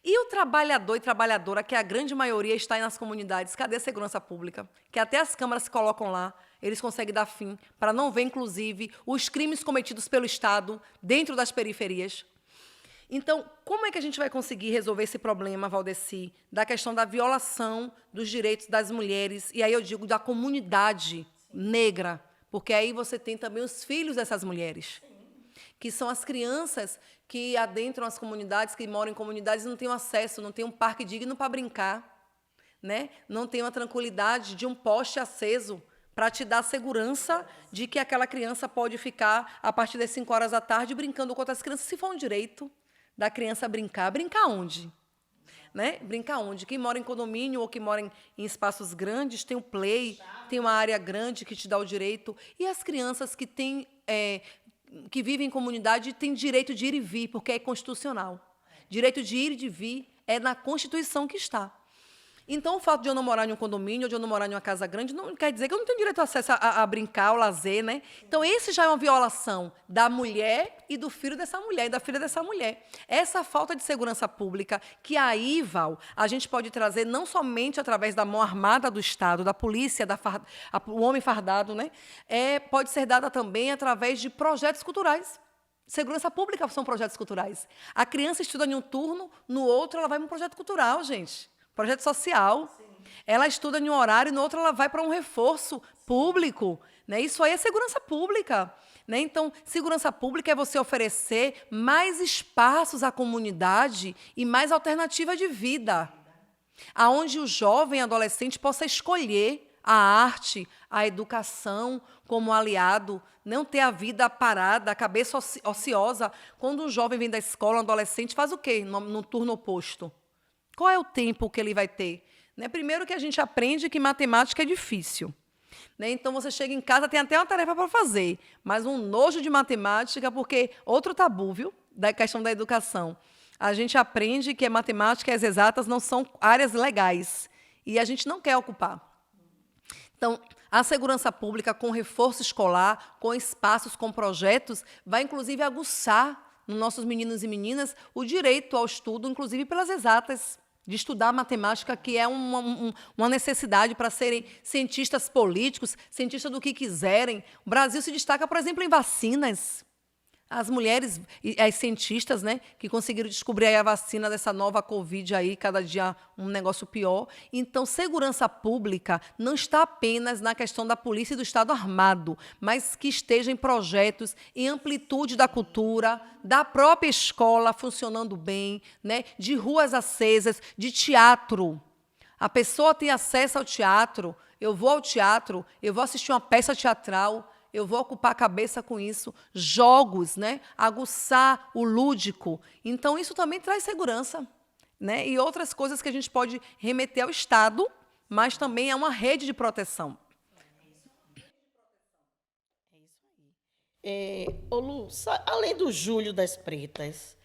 E o trabalhador e trabalhadora, que a grande maioria está aí nas comunidades, cadê a segurança pública? Que até as câmaras se colocam lá, eles conseguem dar fim, para não ver, inclusive, os crimes cometidos pelo Estado dentro das periferias. Então, como é que a gente vai conseguir resolver esse problema, Valdeci, da questão da violação dos direitos das mulheres, e aí eu digo da comunidade negra, porque aí você tem também os filhos dessas mulheres, que são as crianças que adentram as comunidades, que moram em comunidades e não têm acesso, não têm um parque digno para brincar, né? Não tem uma tranquilidade de um poste aceso para te dar segurança de que aquela criança pode ficar, a partir das 5 horas da tarde, brincando com outras crianças, se for um direito da criança brincar. Brincar onde? Né? Brincar onde? Quem mora em condomínio ou que mora em espaços grandes tem o play, tem uma área grande que te dá o direito. E as crianças que têm... que vivem em comunidade têm direito de ir e vir, porque é constitucional. Direito de ir e de vir é na Constituição que está. Então, o fato de eu não morar em um condomínio ou de eu não morar em uma casa grande não quer dizer que eu não tenho direito a acesso a brincar, ao lazer, né? Então, esse já é uma violação da mulher e do filho dessa mulher e da filha dessa mulher. Essa falta de segurança pública, que aí, Val, a gente pode trazer não somente através da mão armada do Estado, da polícia, o homem fardado, né? Pode ser dada também através de projetos culturais. Segurança pública são projetos culturais. A criança estuda em um turno, no outro ela vai para um projeto cultural, gente. Projeto social. Sim. Ela estuda em um horário, no outro ela vai para um reforço público. Né? Isso aí é segurança pública. Né? Então, segurança pública é você oferecer mais espaços à comunidade e mais alternativa de vida, aonde o jovem adolescente possa escolher a arte, a educação como aliado, não ter a vida parada, a cabeça ociosa. Quando um jovem vem da escola, um adolescente, faz o quê no turno oposto? Qual é o tempo que ele vai ter? Né? Primeiro que a gente aprende que matemática é difícil. Né? Então, você chega em casa, tem até uma tarefa para fazer, mas um nojo de matemática, porque outro tabu, viu? Da questão da educação. A gente aprende que a matemática e as exatas não são áreas legais, e a gente não quer ocupar. Então, a segurança pública, com reforço escolar, com espaços, com projetos, vai, inclusive, aguçar nos nossos meninos e meninas o direito ao estudo, inclusive pelas exatas, de estudar matemática, que é uma necessidade para serem cientistas políticos, cientistas do que quiserem. O Brasil se destaca, por exemplo, em vacinas. As mulheres, as cientistas, né, que conseguiram descobrir aí a vacina dessa nova Covid, aí, cada dia um negócio pior. Então, segurança pública não está apenas na questão da polícia e do Estado armado, mas que esteja em projetos, em amplitude da cultura, da própria escola funcionando bem, né, de ruas acesas, de teatro. A pessoa tem acesso ao teatro, eu vou ao teatro, eu vou assistir uma peça teatral, eu vou ocupar a cabeça com isso, jogos, né? Aguçar o lúdico. Então, isso também traz segurança. Né? E outras coisas que a gente pode remeter ao Estado, mas também é uma rede de proteção. Ô Lu, além do Júlio das Pretas,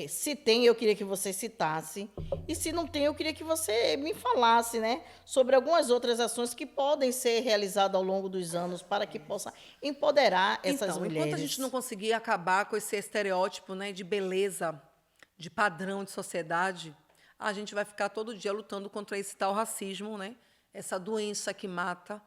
se tem, eu queria que você citasse, e se não tem, eu queria que você me falasse, né, sobre algumas outras ações que podem ser realizadas ao longo dos anos para que possa empoderar essas mulheres. Enquanto a gente não conseguir acabar com esse estereótipo, né, de beleza, de padrão de sociedade, a gente vai ficar todo dia lutando contra esse tal racismo, né, essa doença que mata,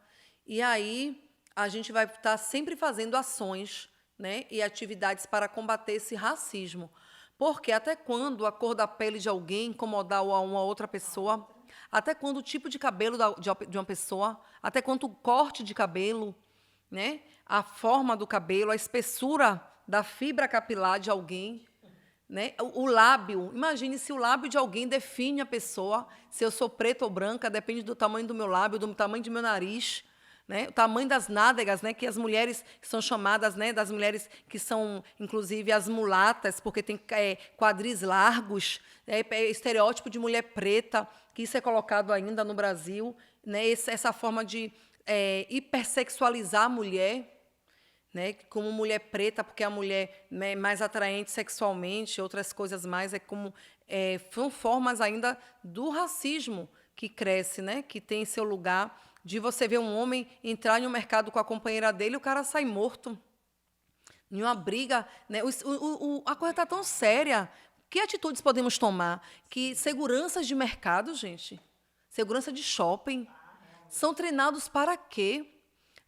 e aí a gente vai estar sempre fazendo ações, né, e atividades para combater esse racismo. Porque até quando a cor da pele de alguém incomodar uma outra pessoa, até quando o tipo de cabelo de uma pessoa, até quando o corte de cabelo, né, a forma do cabelo, a espessura da fibra capilar de alguém, né, o lábio. Imagine se o lábio de alguém define a pessoa, se eu sou preta ou branca, depende do tamanho do meu lábio, do tamanho do meu nariz. Né, o tamanho das nádegas, né, que as mulheres são chamadas, né, das mulheres que são, inclusive, as mulatas, porque tem quadris largos, estereótipo de mulher preta, que isso é colocado ainda no Brasil, né, essa forma de hipersexualizar a mulher, né, como mulher preta, porque a mulher é mais atraente sexualmente, outras coisas mais, são formas ainda do racismo que cresce, né, que tem seu lugar, de você ver um homem entrar em um mercado com a companheira dele e o cara sai morto. Em uma briga, né? A coisa está tão séria. Que atitudes podemos tomar? Que seguranças de mercado, gente, segurança de shopping, são treinados para quê?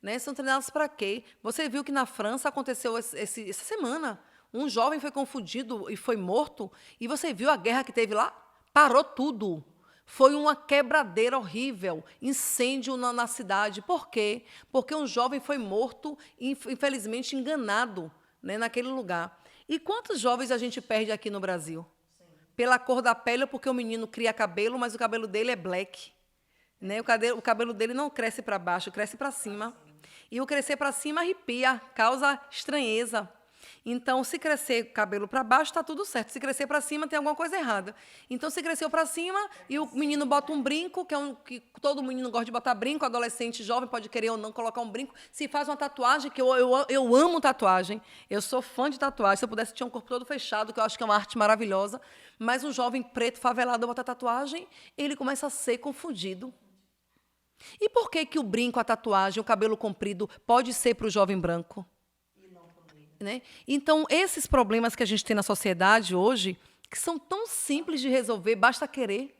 Né? São treinados para quê? Você viu que na França aconteceu essa semana. Um jovem foi confundido e foi morto. E você viu a guerra que teve lá? Parou tudo. Foi uma quebradeira horrível, incêndio na cidade. Por quê? Porque um jovem foi morto, infelizmente enganado, né, naquele lugar. E quantos jovens a gente perde aqui no Brasil? Sim. Pela cor da pele, ou porque o menino cria cabelo, mas o cabelo dele é black. Né? O cabelo dele não cresce para baixo, cresce para cima. E o crescer para cima arrepia, causa estranheza. Então, se crescer cabelo para baixo, está tudo certo. Se crescer para cima, tem alguma coisa errada. Então, se cresceu para cima e o menino bota um brinco, que todo menino gosta de botar brinco, adolescente jovem pode querer ou não colocar um brinco. Se faz uma tatuagem, que eu amo tatuagem, eu sou fã de tatuagem. Se eu pudesse, tinha um corpo todo fechado, que eu acho que é uma arte maravilhosa. Mas um jovem preto, favelado, bota tatuagem, ele começa a ser confundido. E por que o brinco, a tatuagem, o cabelo comprido pode ser para o jovem branco? Né? Então, esses problemas que a gente tem na sociedade hoje, que são tão simples de resolver, basta querer.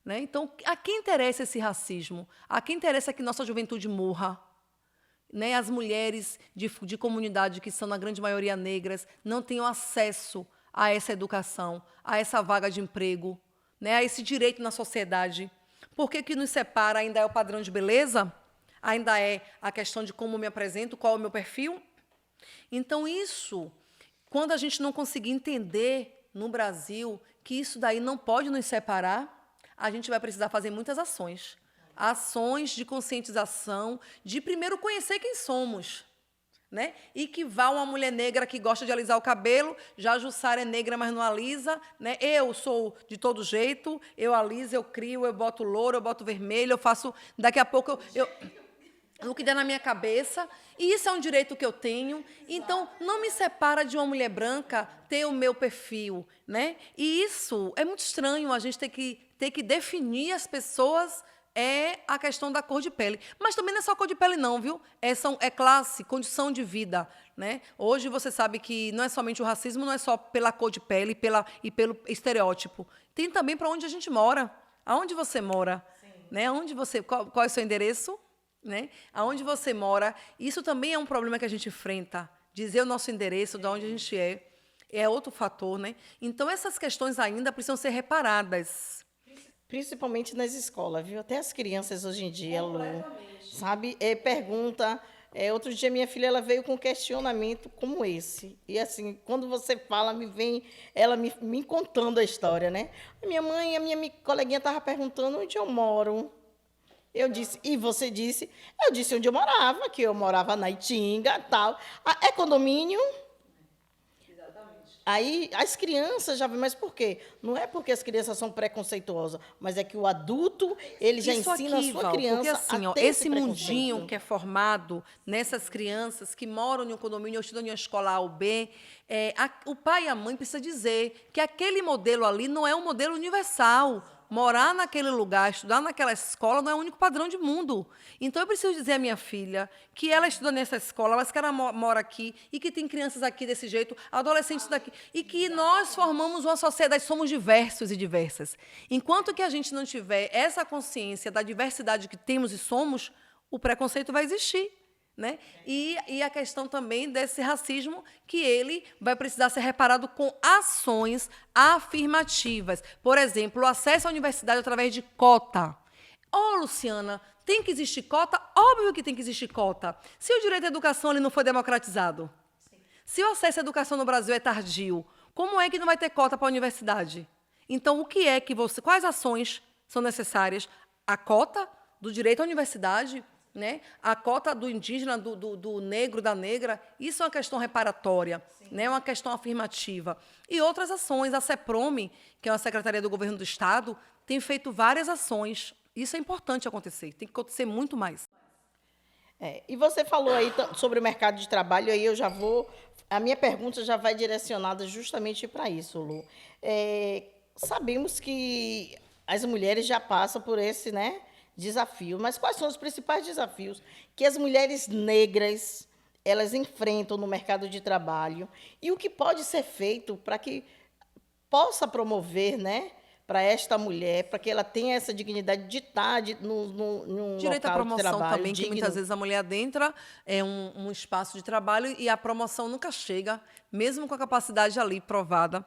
Né? Então, a quem interessa esse racismo? A quem interessa que nossa juventude morra? Né? As mulheres de comunidade, que são, na grande maioria, negras, não tenham acesso a essa educação, a essa vaga de emprego, né? A esse direito na sociedade. Por que nos separa? Ainda é o padrão de beleza? Ainda é a questão de como me apresento, qual é o meu perfil? Então, isso, quando a gente não conseguir entender no Brasil que isso daí não pode nos separar, a gente vai precisar fazer muitas ações. Ações de conscientização, de primeiro conhecer quem somos. né? E que vá uma mulher negra que gosta de alisar o cabelo, já a Jussara é negra, mas não alisa, né? Eu sou de todo jeito, eu aliso, eu crio, eu boto louro, eu boto vermelho, eu faço... Daqui a pouco o que der na minha cabeça, e isso é um direito que eu tenho. Então, não me separa de uma mulher branca ter o meu perfil, né? E isso é muito estranho, a gente ter que definir as pessoas a questão da cor de pele. Mas também não é só cor de pele, não, viu? É classe, condição de vida, né? Hoje você sabe que não é somente o racismo, não é só pela cor de pele e pelo estereótipo. Tem também para onde a gente mora. Aonde você mora? Né? Qual é o seu endereço? Né? Aonde você mora, isso também é um problema que a gente enfrenta. Dizer o nosso endereço, de onde a gente é outro fator, né? Então, essas questões ainda precisam ser reparadas. Principalmente nas escolas, viu? Até as crianças hoje em dia, Lu, sabe? Pergunta. Outro dia, minha filha ela veio com um questionamento como esse. E, assim, quando você fala, ela me contando a história, né? A minha coleguinha estava perguntando onde eu moro. Eu disse, e você disse? Eu disse onde eu morava, que eu morava na Itinga, tal. É condomínio? Exatamente. Aí as crianças já vêm, mas por quê? Não é porque as crianças são preconceituosas, mas é que o adulto, ele já Isso ensina aqui, a sua Val, criança porque assim, a ó, ter esse preconceito. mundinho que é formado nessas crianças que moram em um condomínio ou estudam em uma escola A ou B, o pai e a mãe precisam dizer que aquele modelo ali não é um modelo universal. Morar naquele lugar, estudar naquela escola não é o único padrão de mundo. Então, eu preciso dizer à minha filha que ela estuda nessa escola, mas que ela mora aqui e que tem crianças aqui desse jeito, adolescentes daqui, e que nós formamos uma sociedade, somos diversos e diversas. Enquanto que a gente não tiver essa consciência da diversidade que temos e somos, o preconceito vai existir. Né? E a questão também desse racismo, que ele vai precisar ser reparado com ações afirmativas. Por exemplo, o acesso à universidade através de cota. Luciana, tem que existir cota? Óbvio que tem que existir cota. Se o direito à educação ele não foi democratizado, se o acesso à educação no Brasil é tardio, como é que não vai ter cota para a universidade? Então, o que é que quais ações são necessárias? A cota do direito à universidade, né? A cota do indígena, do negro, da negra, isso é uma questão reparatória, né? Uma questão afirmativa. E outras ações, a CEPROME, que é uma secretaria do governo do Estado, tem feito várias ações. Isso é importante acontecer, tem que acontecer muito mais. E você falou aí sobre o mercado de trabalho, aí eu já vou... A minha pergunta já vai direcionada justamente para isso, Lu. Sabemos que as mulheres já passam por esse, né, desafio, mas quais são os principais desafios que as mulheres negras elas enfrentam no mercado de trabalho e o que pode ser feito para que possa promover, né, para esta mulher, para que ela tenha essa dignidade de estar num direito à local de promoção trabalho também, digno. que muitas vezes a mulher adentra um espaço de trabalho e a promoção nunca chega, mesmo com a capacidade ali provada.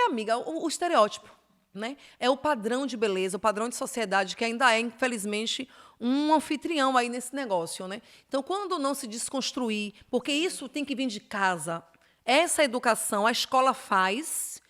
Amiga, o estereótipo. Né? É o padrão de beleza, o padrão de sociedade, que ainda é, infelizmente, um anfitrião aí nesse negócio. Né? Então, quando não se desconstruir, porque isso tem que vir de casa, essa educação a escola faz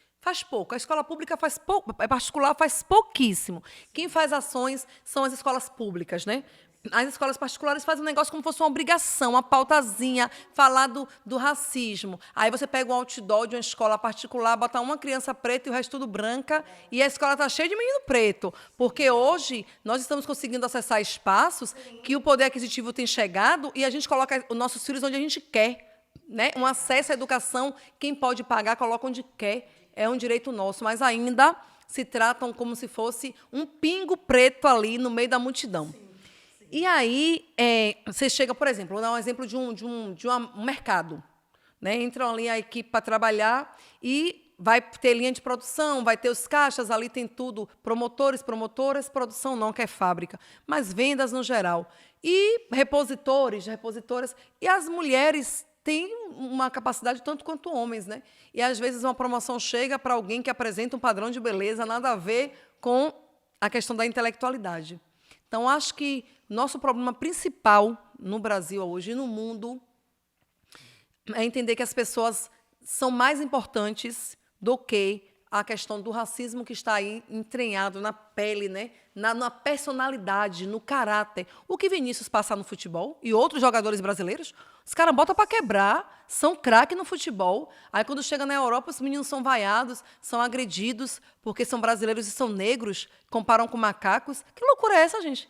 pouco, a escola pública faz pouco, a particular faz pouquíssimo. Quem faz ações são as escolas públicas, né? As escolas particulares fazem um negócio como se fosse uma obrigação, uma pautazinha, falar do racismo. Aí você pega um outdoor de uma escola particular, bota uma criança preta e o resto tudo branca, e a escola está cheia de menino preto. Porque hoje nós estamos conseguindo acessar espaços que o poder aquisitivo tem chegado e a gente coloca os nossos filhos onde a gente quer. Né? Um acesso à educação, quem pode pagar, coloca onde quer. É um direito nosso, mas ainda se tratam como se fosse um pingo preto ali no meio da multidão. E aí, você chega, por exemplo, vou dar um exemplo de um mercado. Né? Entram ali a equipe para trabalhar e vai ter linha de produção, vai ter os caixas, ali tem tudo, promotores, promotoras, produção não, que é fábrica, mas vendas no geral. E repositores, repositoras, e as mulheres têm uma capacidade tanto quanto homens. Né? E, às vezes, uma promoção chega para alguém que apresenta um padrão de beleza, nada a ver com a questão da intelectualidade. Então, acho que nosso problema principal no Brasil hoje e no mundo é entender que as pessoas são mais importantes do que a questão do racismo que está aí entranhado na pele, né, na personalidade, no caráter. O que Vinícius passa no futebol e outros jogadores brasileiros, os caras botam para quebrar, são craque no futebol. Aí, quando chega na Europa, os meninos são vaiados, são agredidos, porque são brasileiros e são negros, comparam com macacos. Que loucura é essa, gente?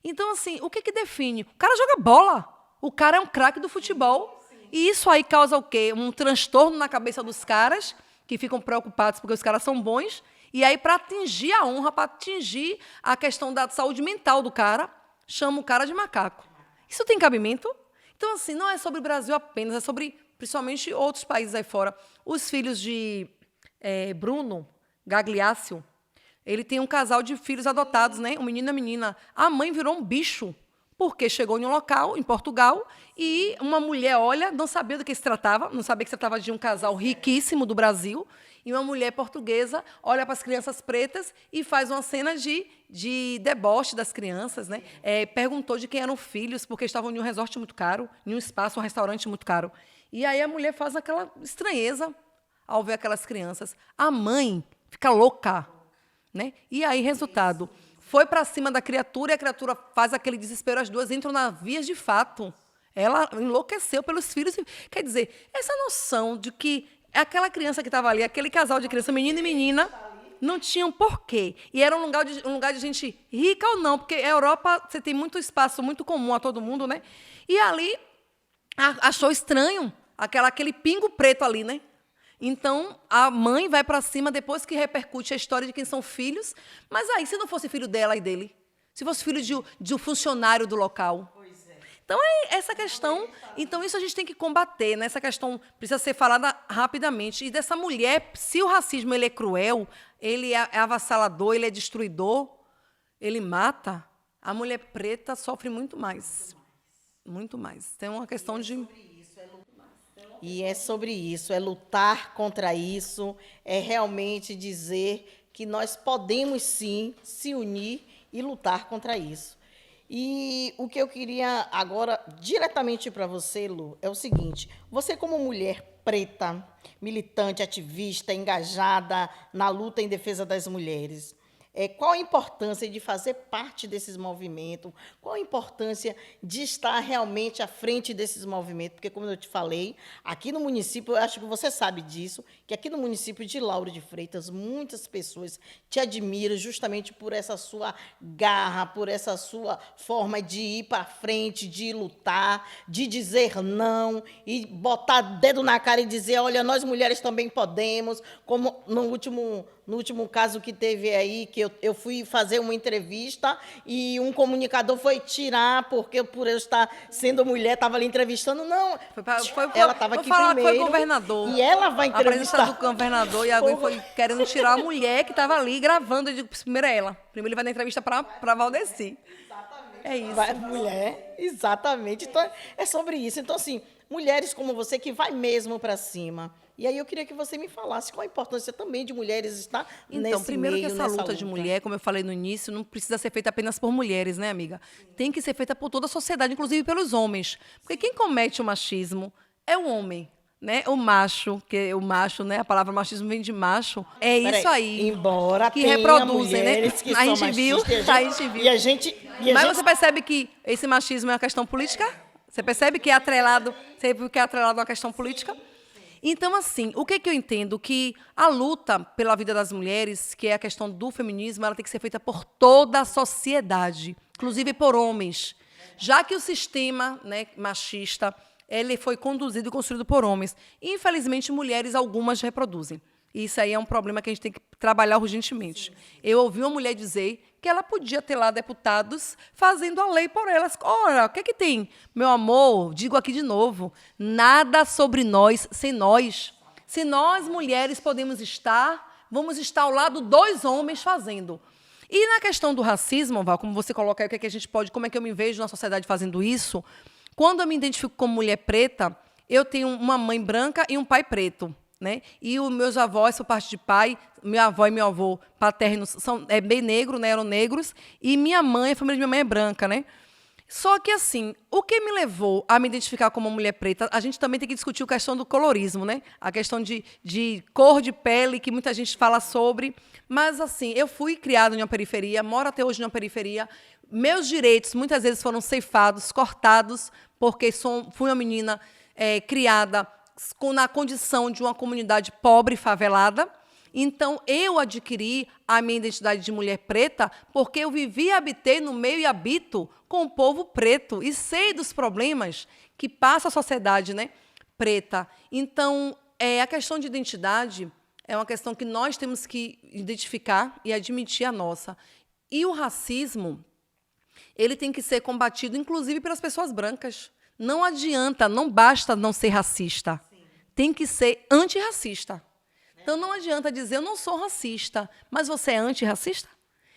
Então, assim, o que define? O cara joga bola. O cara é um craque do futebol. E isso aí causa o quê? Um transtorno na cabeça dos caras, que ficam preocupados porque os caras são bons. E aí, para atingir a honra, para atingir a questão da saúde mental do cara, chama o cara de macaco. Isso tem cabimento? Então, assim, não é sobre o Brasil apenas, é sobre, principalmente, outros países aí fora. Os filhos de Bruno Gagliasso, ele tem um casal de filhos adotados, né? Um menino e uma menina. A mãe virou um bicho, porque chegou em um local, em Portugal, e uma mulher, olha, não sabia do que se tratava, não sabia que se tratava de um casal riquíssimo do Brasil, e uma mulher portuguesa olha para as crianças pretas e faz uma cena de deboche das crianças, né? Perguntou de quem eram filhos, porque estavam em um resort muito caro, em um espaço, um restaurante muito caro. E aí a mulher faz aquela estranheza ao ver aquelas crianças. A mãe fica louca, né? E aí, resultado, foi para cima da criatura e a criatura faz aquele desespero, as duas entram na vias de fato. Ela enlouqueceu pelos filhos. Quer dizer, essa noção de que aquela criança que estava ali, aquele casal de criança, menino e menina, não tinham porquê. E era um lugar de gente rica ou não, porque a Europa você tem muito espaço, muito comum a todo mundo, né? E ali achou estranho aquele pingo preto ali, né? Então, a mãe vai para cima depois que repercute a história de quem são filhos. Mas aí, se não fosse filho dela e dele? Se fosse filho de um funcionário do local? Pois é. Então, é essa questão. Então, isso a gente tem que combater, né? Essa questão precisa ser falada rapidamente. E dessa mulher, se o racismo ele é cruel, ele é avassalador, ele é destruidor, ele mata, a mulher preta sofre muito mais. Muito mais. Tem uma questão de... E é sobre isso, é lutar contra isso, é realmente dizer que nós podemos, sim, se unir e lutar contra isso. E o que eu queria agora, diretamente para você, Lu, é o seguinte: você, como mulher preta, militante, ativista, engajada na luta em defesa das mulheres, qual a importância de fazer parte desses movimentos? Qual a importância de estar realmente à frente desses movimentos? Porque, como eu te falei, aqui no município, eu acho que você sabe disso, que aqui no município de Lauro de Freitas, muitas pessoas te admiram justamente por essa sua garra, por essa sua forma de ir para frente, de lutar, de dizer não, e botar dedo na cara e dizer, olha, nós mulheres também podemos, como no último caso que teve aí, que eu fui fazer uma entrevista e um comunicador foi tirar, porque por eu estar sendo mulher, estava ali entrevistando. Não, ela estava aqui falar primeiro. Que foi governador. E ela vai entrevistar. A presença do governador e alguém foi querendo tirar a mulher que estava ali gravando. Eu digo, primeiro é ela. Primeiro ele vai dar entrevista para Valdeci. Exatamente. É isso. Vai, mulher, exatamente. Então, é sobre isso. Então, assim, mulheres como você que vai mesmo para cima. E aí eu queria que você me falasse qual a importância também de mulheres estar nesse meio, primeiro que essa luta luta de mulher, como eu falei no início, não precisa ser feita apenas por mulheres, né, amiga? Tem que ser feita por toda a sociedade, inclusive pelos homens. Porque quem comete o machismo é o homem, né? O macho, que o macho, né? A palavra machismo vem de macho. É isso aí. Embora que tenha reproduzem, né? mulheres que a são gente viu, machistas, a gente viu. E a gente Mas você percebe que esse machismo é uma questão política? Você percebe que é atrelado, você viu que é atrelado a uma questão política? Então, assim, o que eu entendo? Que a luta pela vida das mulheres, que é a questão do feminismo, ela tem que ser feita por toda a sociedade, inclusive por homens. Já que o sistema, né, machista, ele foi conduzido e construído por homens. Infelizmente, mulheres, algumas reproduzem. Isso aí é um problema que a gente tem que trabalhar urgentemente. Eu ouvi uma mulher dizer que ela podia ter lá deputados fazendo a lei por elas. Ora, o que é que tem? Meu amor, digo aqui de novo, nada sobre nós sem nós. Se nós, mulheres, podemos estar, vamos estar ao lado dos homens fazendo. E na questão do racismo, Val, como você coloca aí, o que é que a gente pode, como é que eu me vejo na sociedade fazendo isso? Quando eu me identifico como mulher preta, eu tenho uma mãe branca e um pai preto. Né? E os meus avós, por parte de pai, minha avó e meu avô paternos são bem negros, né? Eram negros, e minha mãe, a família de minha mãe é branca, né? Só que, assim, o que me levou a me identificar como uma mulher preta, a gente também tem que discutir a questão do colorismo, né? A questão de cor de pele, que muita gente fala sobre. Mas, assim, eu fui criada em uma periferia, moro até hoje em uma periferia. Meus direitos, muitas vezes, foram ceifados, cortados, porque fui uma menina criada na condição de uma comunidade pobre e favelada. Então, eu adquiri a minha identidade de mulher preta porque eu vivi e habitei no meio e habito com o povo preto e sei dos problemas que passa a sociedade, né, preta. Então, a questão de identidade é uma questão que nós temos que identificar e admitir a nossa. E o racismo, ele tem que ser combatido, inclusive, pelas pessoas brancas. Não adianta, não basta não ser racista. Tem que ser antirracista. Então, não adianta dizer, eu não sou racista, mas você é antirracista?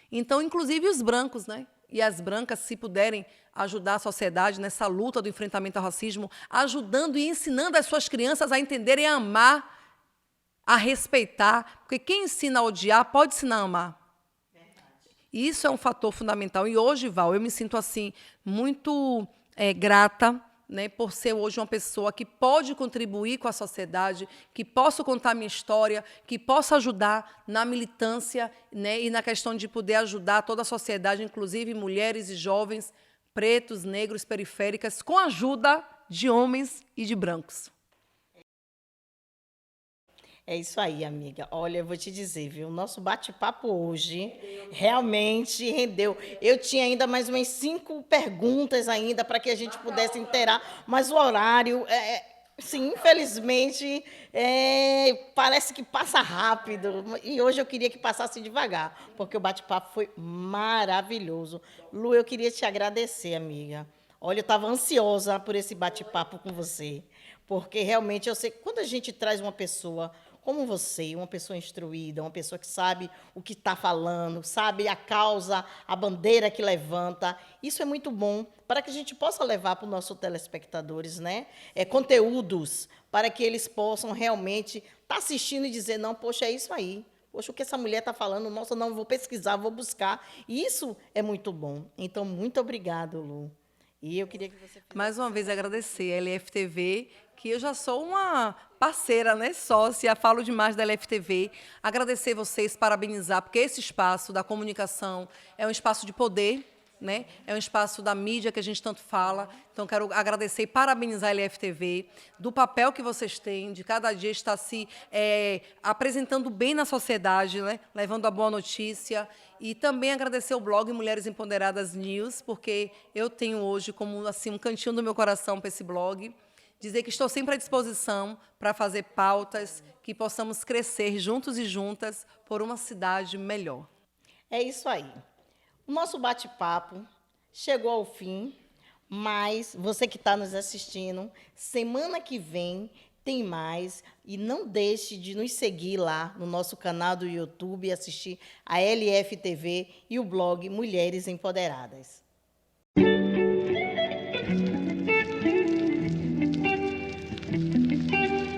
Então, inclusive os brancos, né? E as brancas, se puderem ajudar a sociedade nessa luta do enfrentamento ao racismo, ajudando e ensinando as suas crianças a entenderem a amar, a respeitar, porque quem ensina a odiar pode ensinar a amar. E isso é um fator fundamental. E hoje, Val, eu me sinto assim muito grata, né, por ser hoje uma pessoa que pode contribuir com a sociedade, que posso contar minha história, que possa ajudar na militância, né, e na questão de poder ajudar toda a sociedade, inclusive mulheres e jovens, pretos, negros, periféricas, com a ajuda de homens e de brancos. É isso aí, amiga. Olha, eu vou te dizer, viu? O nosso bate-papo hoje realmente rendeu. Eu tinha ainda mais umas 5 perguntas ainda para que a gente pudesse inteirar, mas o horário, sim, infelizmente, parece que passa rápido. E hoje eu queria que passasse devagar, porque o bate-papo foi maravilhoso. Lu, eu queria te agradecer, amiga. Olha, eu estava ansiosa por esse bate-papo com você, porque realmente eu sei que quando a gente traz uma pessoa como você, uma pessoa instruída, uma pessoa que sabe o que está falando, sabe a causa, a bandeira que levanta, isso é muito bom para que a gente possa levar para os nossos telespectadores, né? Conteúdos para que eles possam realmente estar assistindo e dizer, não, poxa, é isso aí. Poxa, o que essa mulher está falando? Nossa, não, vou pesquisar, vou buscar. Isso é muito bom. Então, muito obrigado, Lu. E eu queria que você... Mais uma vez, agradecer a LFTV, que eu já sou uma parceira, né, sócia, falo demais da LFTV. Agradecer vocês, parabenizar, porque esse espaço da comunicação é um espaço de poder, né? É um espaço da mídia que a gente tanto fala. Então, quero agradecer e parabenizar a LFTV do papel que vocês têm, de cada dia estar se apresentando bem na sociedade, né? Levando a boa notícia. E também agradecer o blog Mulheres Empoderadas News, porque eu tenho hoje como assim, um cantinho do meu coração para esse blog. Dizer que estou sempre à disposição para fazer pautas que possamos crescer juntos e juntas por uma cidade melhor. É isso aí. O nosso bate-papo chegou ao fim, mas você que está nos assistindo, semana que vem tem mais. E não deixe de nos seguir lá no nosso canal do YouTube e assistir a LFTV e o blog Mulheres Empoderadas.